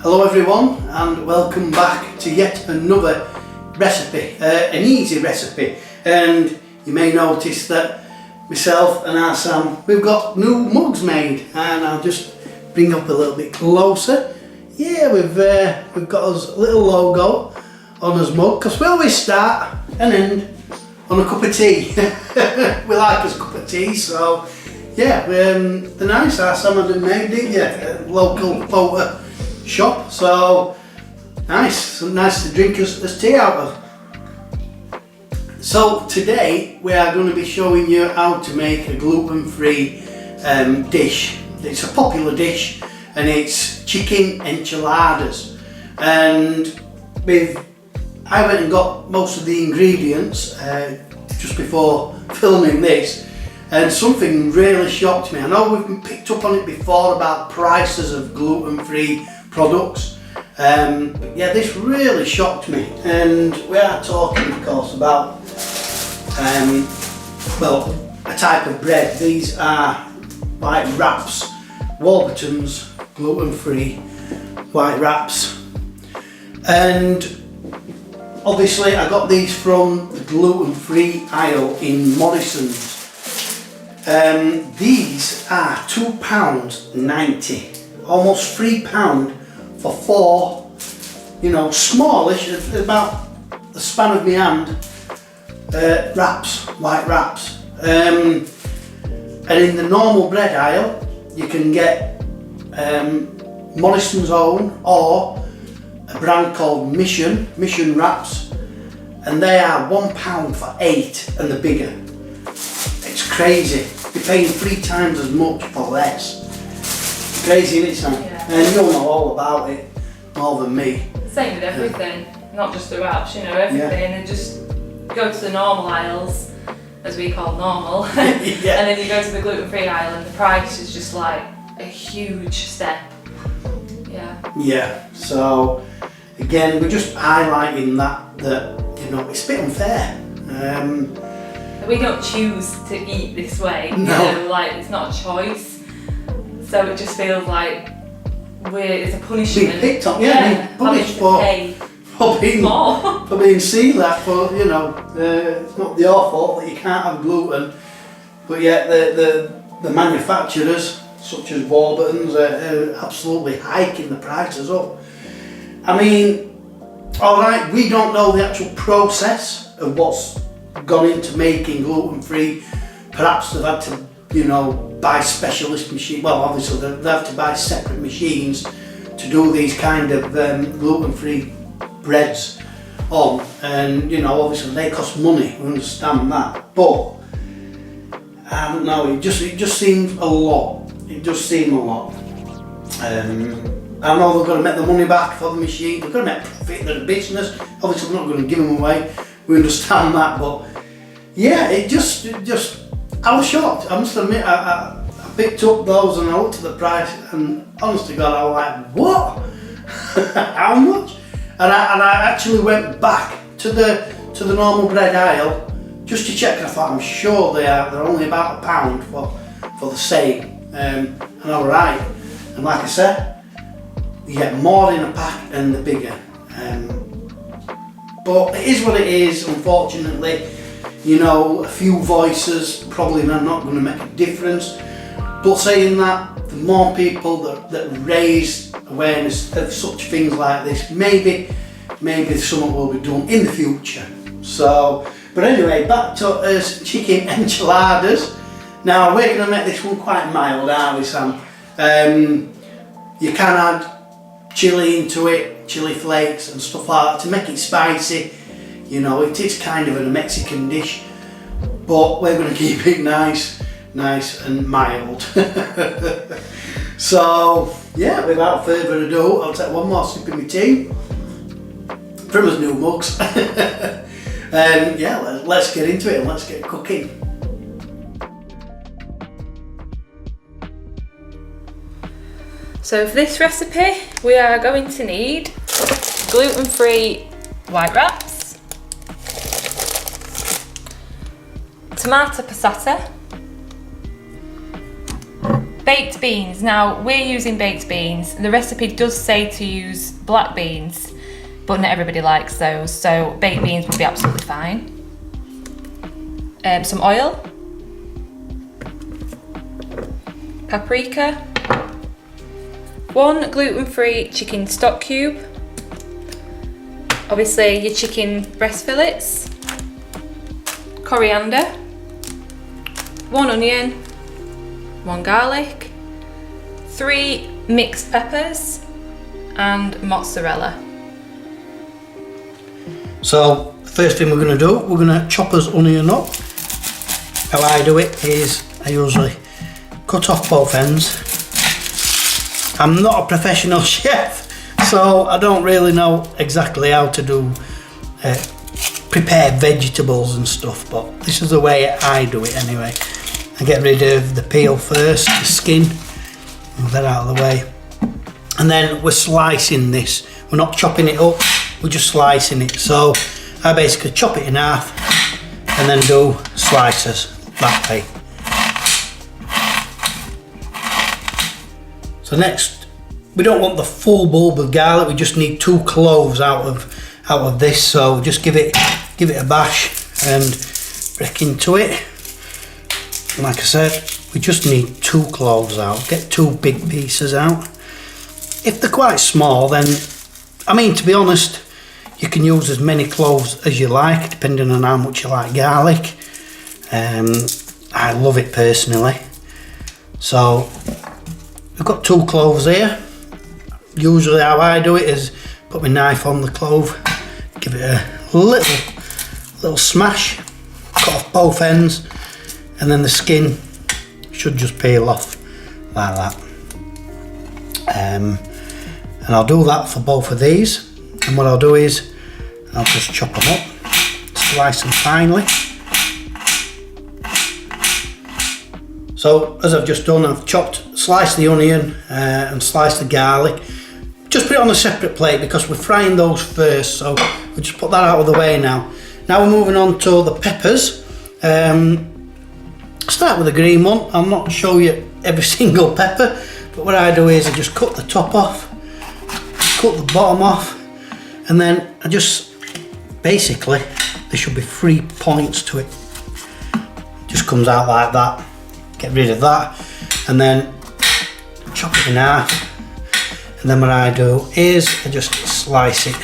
Hello everyone and welcome back to yet another recipe, an easy recipe. And you may notice that myself and our Sam, we've got new mugs made, and I'll just bring up a little bit closer. Yeah, we've got us a little logo on us mug, because we always start and end on a cup of tea. We like us a cup of tea, so yeah, they're nice. Our Sam had them made, didn't you? At a local photo shop, so nice to drink as tea out of. So today we are going to be showing you how to make a gluten-free dish. It's a popular dish and it's chicken enchiladas, and I went and got most of the ingredients just before filming this, and something really shocked me. I know we've picked up on it before about prices of gluten-free products, but yeah, this really shocked me. And we are talking, of course, about well, a type of bread. These are white wraps, Warburton's gluten-free white wraps, and obviously I got these from the gluten-free aisle in Morrison's. These are £2.90, almost £3 for four, smallish, about the span of my hand, wraps, white wraps. And in the normal bread aisle you can get Morrison's own, or a brand called Mission wraps, and they are £1 for 8, and the bigger. It's crazy. You're paying 3 times as much for less. Crazy, isn't it, Sam? Yeah. And you'll know all about it more than me. Same with everything, not just the wraps, everything, and just go to the normal aisles, as we call normal, Yeah. and then you go to the gluten-free aisle and the price is just like a huge step. Yeah, so again, we're just highlighting that it's a bit unfair. We don't choose to eat this way, No. it's not a choice, so it just feels like it's a punishment. Being picked on, being punished for being more. for being celiac, it's not your fault that you can't have gluten, but yet the manufacturers, such as Warburton's, are absolutely hiking the prices up. I mean, alright, we don't know the actual process of what's gone into making gluten-free. Perhaps they've had to, buy specialist machines. Well, obviously they have to buy separate machines to do these kind of gluten-free breads on, and obviously they cost money, we understand that, but I don't know, it just seems a lot. It does seem a lot. I know they're going to make the money back for the machine, they're going to make profit, they're a business, obviously they're not going to give them away, we understand that, but yeah, it just I was shocked, I must admit. I picked up those and I looked at the price, and honest to God, I was like, what? How much? And I actually went back to the normal bread aisle just to check, and I thought, I'm sure they're only about £1 for the same. And I was right, and like I said, you get more in a pack and the bigger. But it is what it is, unfortunately. A few voices probably not going to make a difference, but saying that, the more people that raise awareness of such things like this, maybe something will be done in the future. So, but anyway, back to us chicken enchiladas. Now we're going to make this one quite mild, aren't we, Sam? You can add chilli into it, chilli flakes and stuff like that to make it spicy. It is kind of a Mexican dish, but we're going to keep it nice and mild. So yeah, without further ado, I'll take one more sip of my tea from his new mugs. Yeah, let's get into it and let's get cooking. So for this recipe, we are going to need gluten-free white wraps, tomato passata, Baked beans. Now, we're using baked beans. The recipe does say to use black beans, but not everybody likes those, so baked beans would be absolutely fine. Some oil, paprika, 1 gluten-free chicken stock cube, obviously your chicken breast fillets, coriander, 1 onion, 1 garlic, 3 mixed peppers, and mozzarella. So the first thing we're going to do, we're going to chop this onion up. How I do it is I usually cut off both ends. I'm not a professional chef, so I don't really know exactly how to do prepare vegetables and stuff, but this is the way I do it anyway. I get rid of the peel first, the skin, move that out of the way, and then we're slicing this. We're not chopping it up, we're just slicing it. So I basically chop it in half and then do slices that way. So next, we don't want the full bulb of garlic, we just need 2 cloves out of this, so just give it a bash and break into it. And like I said, we just need 2 cloves out, get 2 big pieces out. If they're quite small, then, I mean, to be honest, you can use as many cloves as you like, depending on how much you like garlic. I love it personally. So we've got 2 cloves here. Usually how I do it is put my knife on the clove, give it a little smash, cut off both ends, and then the skin should just peel off like that. And I'll do that for both of these. And what I'll do is I'll just chop them up, slice them finely. So as I've just done, I've sliced the onion and sliced the garlic. Just put it on a separate plate because we're frying those first, so we'll just put that out of the way now. Now we're moving on to the peppers. Start with the green one. I'll not show you every single pepper, but what I do is I just cut the top off, cut the bottom off, and then I just, basically, there should be 3 points to it. Just comes out like that. Get rid of that, and then chop it in half. And then what I do is I just slice it.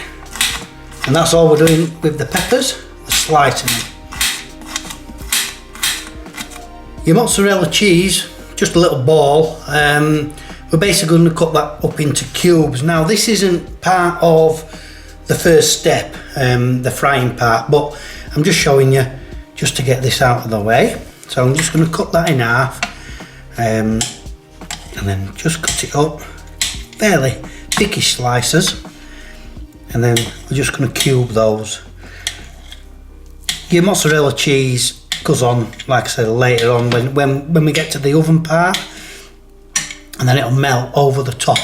And that's all we're doing with the peppers, we're slicing them. Your mozzarella cheese, just a little ball, we're basically going to cut that up into cubes. Now this isn't part of the first step, the frying part, but I'm just showing you just to get this out of the way. So I'm just going to cut that in half, and then just cut it up, fairly thickish slices, and then we're just going to cube those. Your mozzarella cheese goes on, like I said, later on when we get to the oven part, and then it'll melt over the top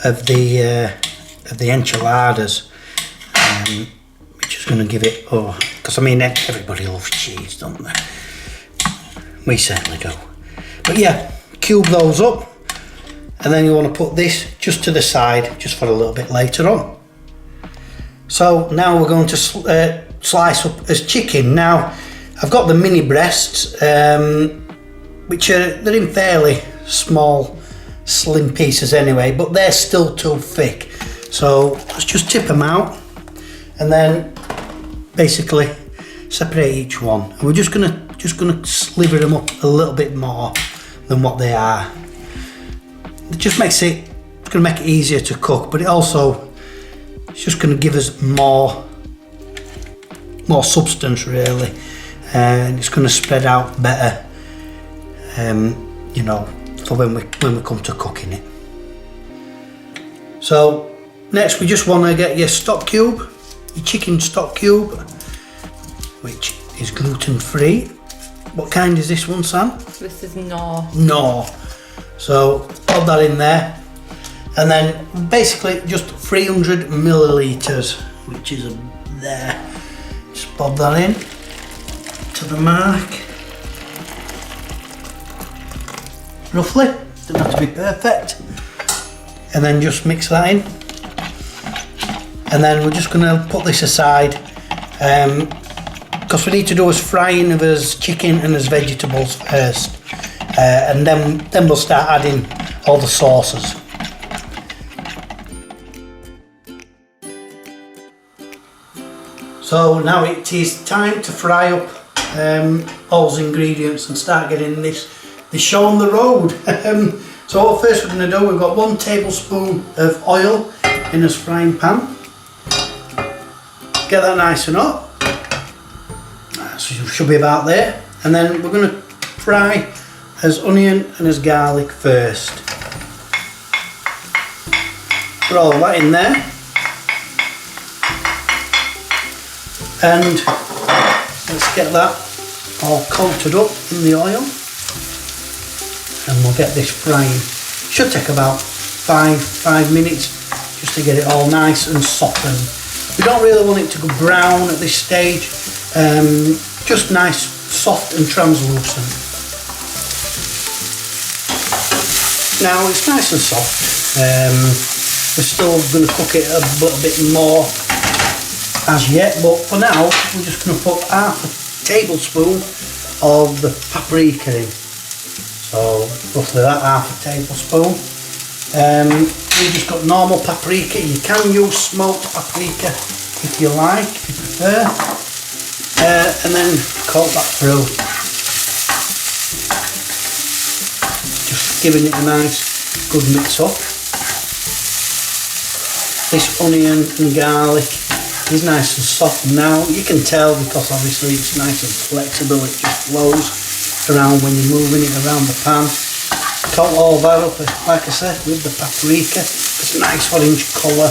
of the enchiladas, which is going to give it, because I mean everybody loves cheese, don't they? We certainly do. But yeah, cube those up, and then you want to put this just to the side, just for a little bit later on. So now we're going to slice up as chicken. Now I've got the mini breasts, which they're in fairly small, slim pieces anyway, but they're still too thick. So let's just tip them out, and then basically separate each one. And we're just gonna sliver them up a little bit more than what they are. It just makes it, it's gonna make it easier to cook, but it's just gonna give us more substance really, and it's gonna spread out better, you know, for when we come to cooking it. So next we just want to get your stock cube, your chicken stock cube, which is gluten free. What kind is this one, Sam? This is Knorr. Knorr. So pop that in there, and then basically just 300 millilitres, which is there. Just pop that in to the mark, roughly. doesn't have to be perfect. And then just mix that in. And then we're just going to put this aside because we need to do as frying of as chicken and as vegetables first. And then we'll start adding all the sauces. So now it is time to fry up all the ingredients and start getting this show on the road. So what first we're going to do, we've got 1 tablespoon of oil in this frying pan. Get that nice and hot. So it should be about there. And then we're going to fry as onion and as garlic first. Put all that in there. And let's get that all coated up in the oil. And we'll get this frying. Should take about 5 minutes just to get it all nice and softened. We don't really want it to go brown at this stage, just nice, soft and translucent. Now it's nice and soft. We're still going to cook it a little bit more as yet, but for now we're just going to put half a tablespoon of the paprika in. So roughly that half a tablespoon. We just got normal paprika. You can use smoked paprika if you like, if you prefer. And then coat that through. Just giving it a nice good mix up. This onion and garlic is nice and soft now. You can tell because obviously it's nice and flexible, it just flows around when you're moving it around the pan. Coat all that up, like I said, with the paprika. It's a nice orange colour.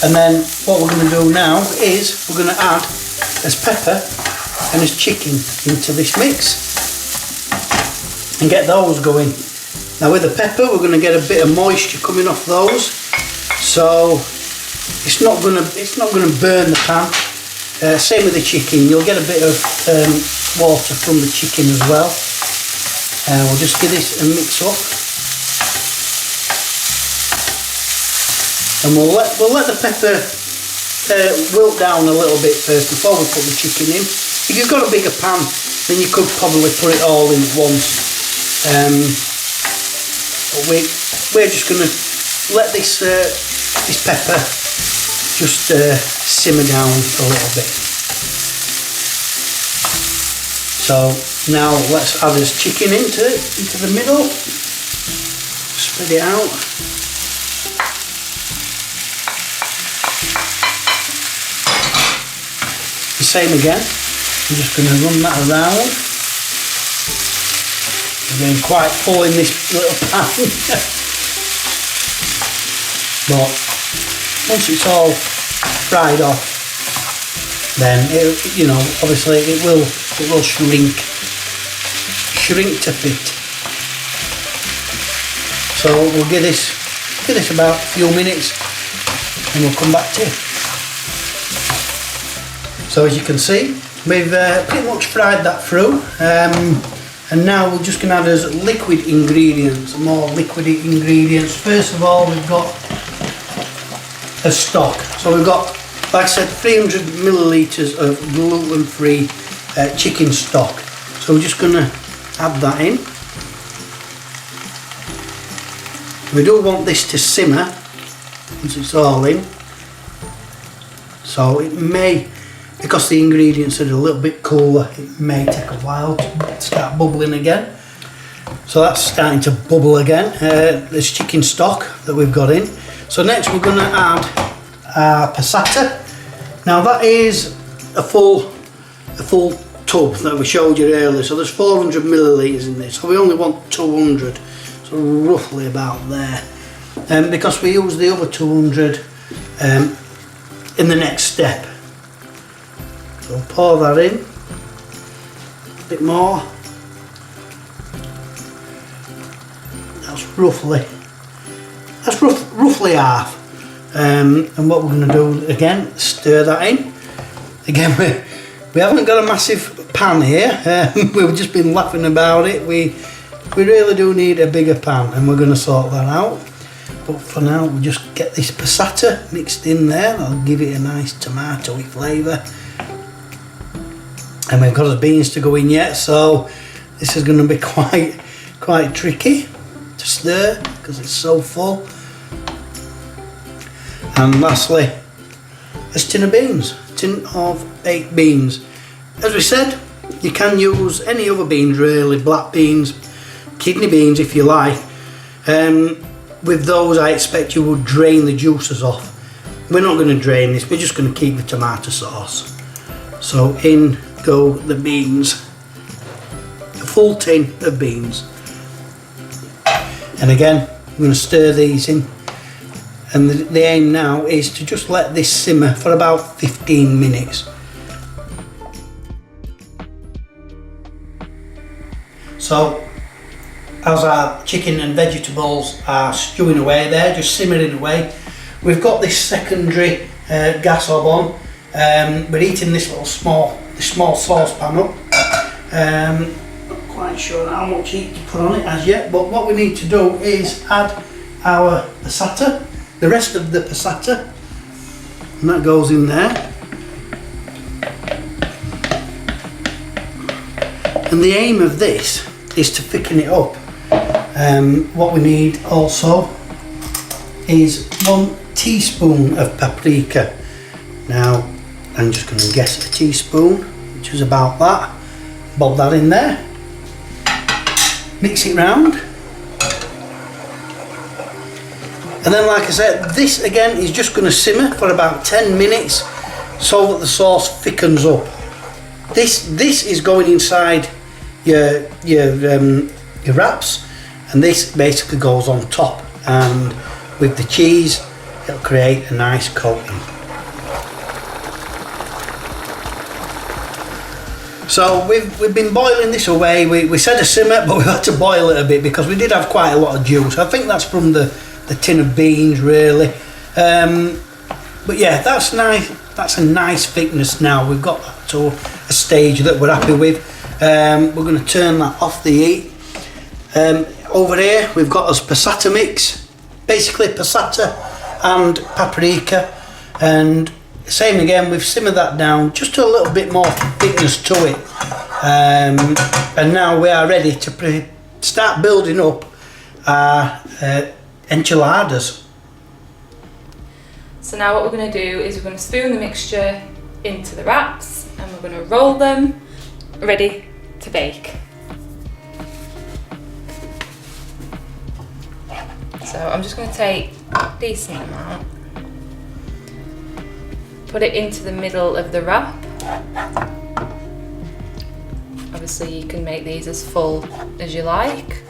And then what we're going to do now is we're going to add as pepper and as chicken into this mix and get those going. Now with the pepper we're going to get a bit of moisture coming off those, so it's not going to burn the pan. Same with the chicken, you'll get a bit of water from the chicken as well. We'll just give this a mix up, and we'll let the pepper wilt down a little bit first before we put the chicken in. If you've got a bigger pan, then you could probably put it all in at once. But we're just going to let this pepper just simmer down a little bit. So now let's add this chicken into the middle. Spread it out. The same again. I'm just going to run that around. I'm getting quite full in this little pan. But once it's all fried off, then obviously it will shrink to fit. So we'll give this about a few minutes and we'll come back to it. So as you can see, we've pretty much fried that through, and now we're just going to add as liquid ingredients, more liquid ingredients. First of all, we've got a stock. So we've got, like I said, 300 millilitres of gluten-free chicken stock. So we're just going to add that in. We do want this to simmer once it's all in. So it may, because the ingredients are a little bit cooler, it may take a while to start bubbling again. So that's starting to bubble again, this chicken stock that we've got in. So next we're going to add our passata. Now that is a full tub that we showed you earlier. So there's 400 millilitres in this. So we only want 200. So roughly about there. Because we use the other 200 in the next step. So pour that in. A bit more. That's roughly half. And what we're going to do again, stir that in. Again, we haven't got a massive pan here. We've just been laughing about it. We really do need a bigger pan, and we're going to sort that out. But for now, we'll just get this passata mixed in there. That'll give it a nice tomatoey flavour. And we've got our beans to go in yet, so this is going to be quite tricky to stir because it's so full. And lastly, a tin of beans, tin of baked beans. As we said, you can use any other beans really, black beans, kidney beans if you like. With those I expect you will drain the juices off. We're not going to drain this, we're just going to keep the tomato sauce. So in go the beans, a full tin of beans. And again, I'm going to stir these in. And the aim now is to just let this simmer for about 15 minutes. So, as our chicken and vegetables are stewing away there, just simmering away, we've got this secondary gas hob on. We're heating this little small saucepan up. Not quite sure how much heat to put on it as yet, but what we need to do is add our passata, the rest of the passata, and that goes in there. And the aim of this is to thicken it up. What we need also is 1 teaspoon of paprika. Now I'm just going to guess a teaspoon, which is about that. Bob that in there, mix it round. And then, like I said, this again is just going to simmer for about 10 minutes so that the sauce thickens up. This is going inside your wraps, and this basically goes on top, and with the cheese it'll create a nice coating. So we've been boiling this away. We said a simmer, but we had to boil it a bit because we did have quite a lot of juice. I think that's from the tin of beans really. But yeah, that's nice. That's a nice thickness now. We've got that to a stage that we're happy with. We're going to turn that off the heat. Over here we've got us passata mix, basically passata and paprika, and same again, we've simmered that down just a little bit more thickness to it, and now we are ready to start building up our enchiladas. So now what we're going to do is we're going to spoon the mixture into the wraps and we're going to roll them ready to bake. So I'm just going to take a decent amount, put it into the middle of the wrap. Obviously you can make these as full as you like.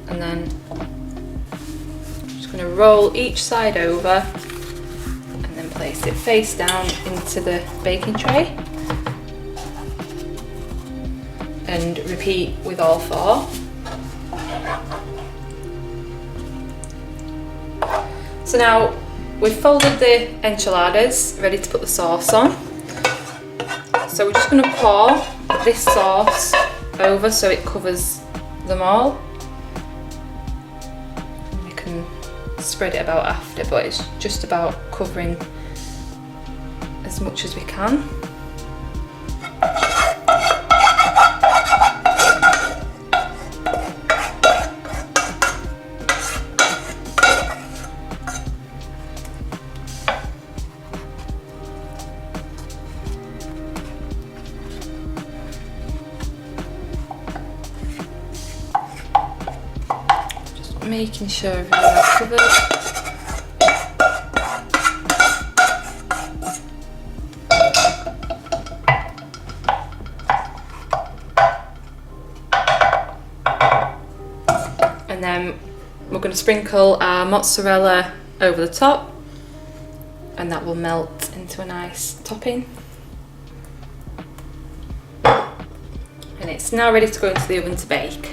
And then I'm just going to roll each side over and then place it face down into the baking tray. And repeat with all 4. So now we've folded the enchiladas, ready to put the sauce on. So we're just going to pour this sauce over so it covers them all. We can spread it about after, but it's just about covering as much as we can. Making sure everything's covered. And then we're going to sprinkle our mozzarella over the top, and that will melt into a nice topping. And it's now ready to go into the oven to bake.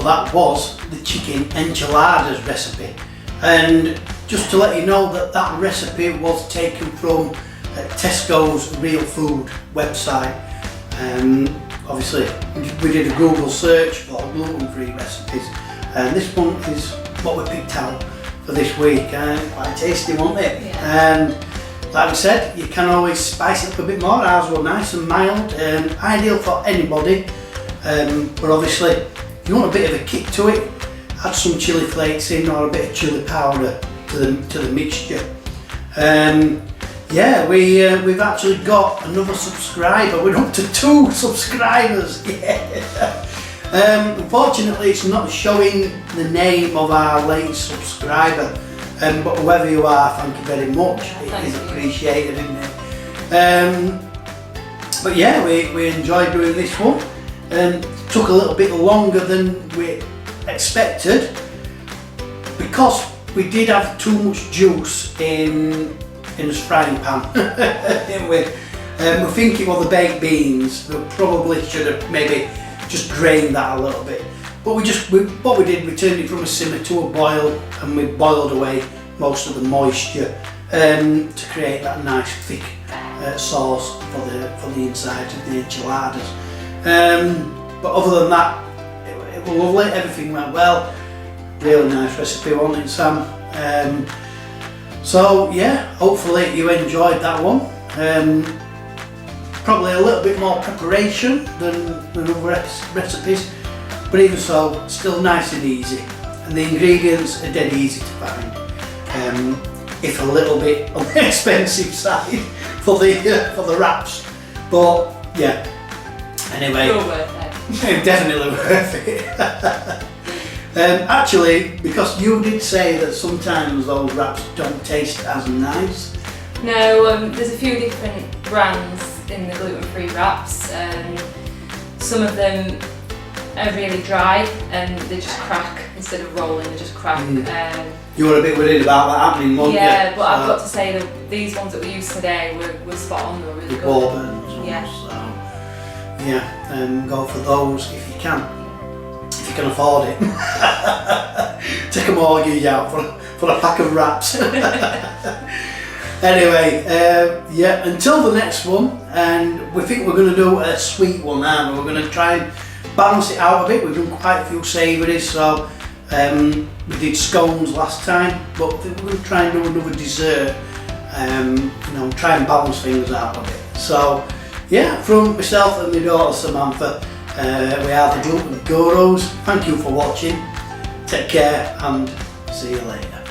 So that was the chicken enchiladas recipe. And just to let you know that that recipe was taken from Tesco's Real Food website. Obviously we did a Google search for gluten-free recipes, and this one is what we picked out for this week. Quite tasty, wasn't it? Yeah. Like I said, you can always spice it up a bit more. Ours were nice and mild, ideal for anybody. But obviously, if you want a bit of a kick to it, add some chilli flakes in or a bit of chilli powder to the mixture. Yeah, we've actually got another subscriber. We're up to 2 subscribers. Yeah. Unfortunately, it's not showing the name of our latest subscriber. But whoever you are, thank you very much. It is appreciated, isn't it? But yeah, we enjoyed doing this one. Took a little bit longer than we expected because we did have too much juice in the frying pan, didn't we? We're thinking of the baked beans. We probably should have maybe just drained that a little bit. But what we did, we turned it from a simmer to a boil, and we boiled away most of the moisture to create that nice thick sauce for the inside of the enchiladas. But other than that, it was lovely. Everything went well. Really nice recipe, wasn't it, Sam? So yeah, hopefully you enjoyed that one. Probably a little bit more preparation than other recipes. But even so, still nice and easy, and the ingredients are dead easy to find. If a little bit on the expensive side for the wraps, but yeah. Anyway, worth it. Definitely worth it. Actually, because you did say that sometimes those wraps don't taste as nice. No, there's a few different brands in the gluten-free wraps. Some of them are really dry and they just crack instead of rolling, they just crack. You were a bit worried about that happening, weren't you? Yeah, but I've got to say that these ones that we used today were spot on, they were really good. Bourbons, yeah. So yeah, go for those if you can can afford it. Take a mortgage out for a pack of wraps. Anyway, yeah, until the next one, and we think we're going to do a sweet one, aren't we? We're going to try and balance it out a bit. We've done quite a few savouries, so we did scones last time, but we're going to try and do another dessert, try and balance things out a bit. So yeah, from myself and my daughter Samantha, we are the Gluten Gurus. Thank you for watching, take care and see you later.